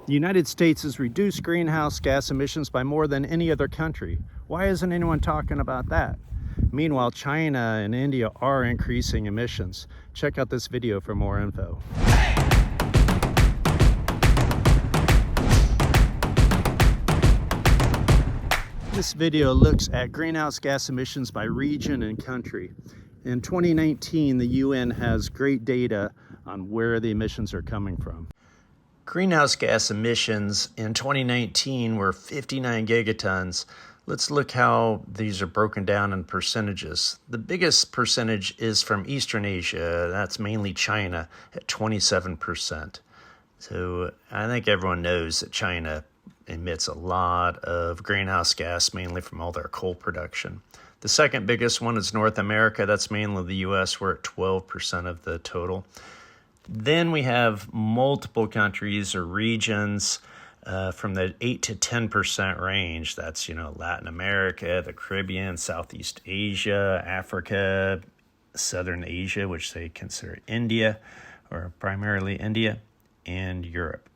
The United States has reduced greenhouse gas emissions by more than any other country. Why isn't anyone talking about that? Meanwhile, China and India are increasing emissions. Check out this video for more info. This video looks at greenhouse gas emissions by region and country. In 2019, the UN has great data on where the emissions are coming from. Greenhouse gas emissions in 2019 were 59 gigatons. Let's look how these are broken down in percentages. The biggest percentage is from Eastern Asia. That's mainly China at 27%. So I think everyone knows that China emits a lot of greenhouse gas, mainly from all their coal production. The second biggest one is North America. That's mainly the US. We're at 12% of the total. Then we have multiple countries or regions from the 8 to 10% range. That's, Latin America, the Caribbean, Southeast Asia, Africa, Southern Asia, which they consider India, or primarily India, and Europe.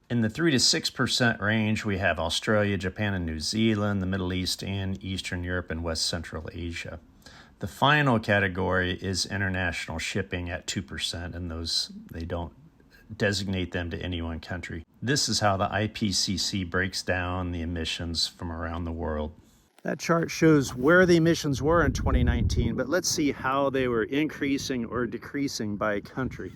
In the 3 to 6% range, we have Australia, Japan, and New Zealand, the Middle East, and Eastern Europe and West Central Asia. The final category is international shipping at 2%, and those, they don't designate them to any one country. This is how the IPCC breaks down the emissions from around the world. That chart shows where the emissions were in 2019, but let's see how they were increasing or decreasing by country.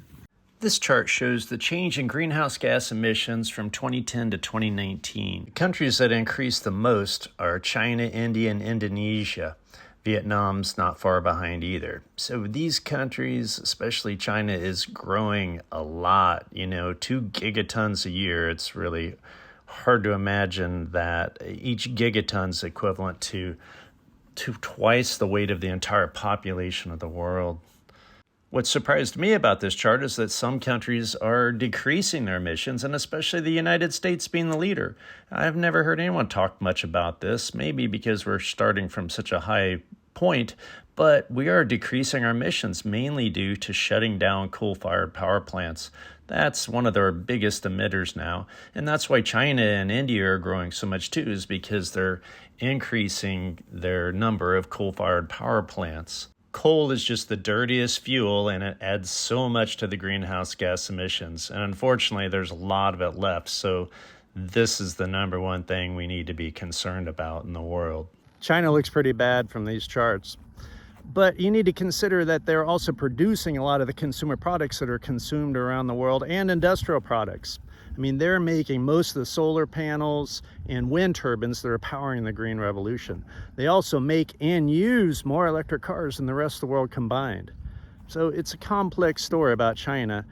This chart shows the change in greenhouse gas emissions from 2010 to 2019. Countries that increased the most are China, India, and Indonesia. Vietnam's not far behind either. So these countries, especially China, is growing a lot, 2 gigatons a year. It's really hard to imagine that each gigaton's equivalent to twice the weight of the entire population of the world. What surprised me about this chart is that some countries are decreasing their emissions, and especially the United States being the leader. I've never heard anyone talk much about this, maybe because we're starting from such a high point, but we are decreasing our emissions mainly due to shutting down coal-fired power plants. That's one of their biggest emitters now, and that's why China and India are growing so much too, is because they're increasing their number of coal-fired power plants. Coal is just the dirtiest fuel, and it adds so much to the greenhouse gas emissions. And unfortunately, there's a lot of it left. So this is the number one thing we need to be concerned about in the world. China looks pretty bad from these charts. But you need to consider that they're also producing a lot of the consumer products that are consumed around the world, and industrial products. I mean, they're making most of the solar panels and wind turbines that are powering the green revolution. They also make and use more electric cars than the rest of the world combined. So it's a complex story about China,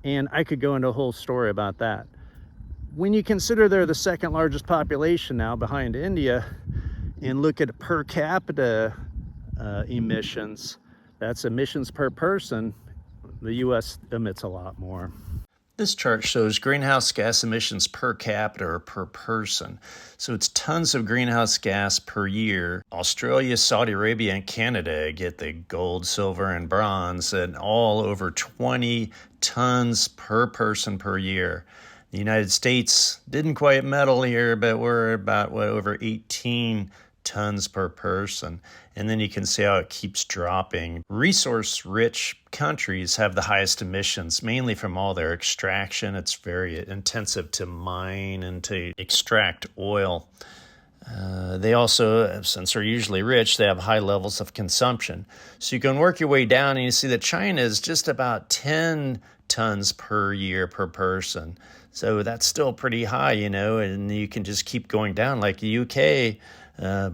and I could go into a whole story about that. When you consider they're the second largest population now behind India, and look at per capita emissions, that's emissions per person, the US emits a lot more. This chart shows greenhouse gas emissions per capita or per person. So it's tons of greenhouse gas per year. Australia, Saudi Arabia, and Canada get the gold, silver, and bronze, and all over 20 tons per person per year. The United States didn't quite medal here, but we're about, over 18 tons per person. And then you can see how it keeps dropping. Resource-rich countries have the highest emissions, mainly from all their extraction. It's very intensive to mine and to extract oil. They also, since they're usually rich, they have high levels of consumption. So you can work your way down, and you see that China is just about 10 tons per year per person. So that's still pretty high, and you can just keep going down. Like the UK,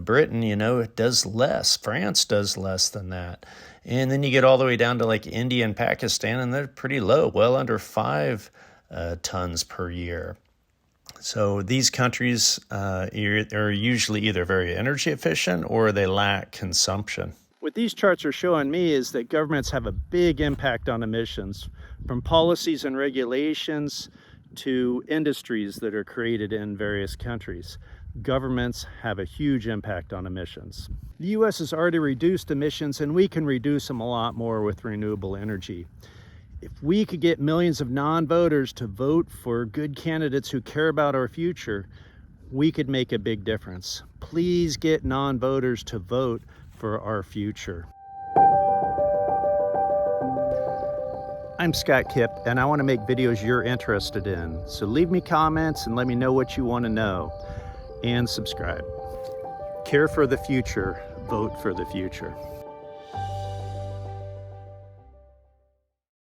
Britain, it does less. France does less than that. And then you get all the way down to like India and Pakistan, and they're pretty low, well under 5 tons per year. So these countries are usually either very energy efficient or they lack consumption. What these charts are showing me is that governments have a big impact on emissions, from policies and regulations to industries that are created in various countries. Governments have a huge impact on emissions. The US has already reduced emissions, and we can reduce them a lot more with renewable energy. If we could get millions of non-voters to vote for good candidates who care about our future, we could make a big difference. Please get non-voters to vote for our future. I'm Scott Kipp, and I want to make videos you're interested in. So leave me comments and let me know what you want to know. And subscribe. Care for the future, vote for the future.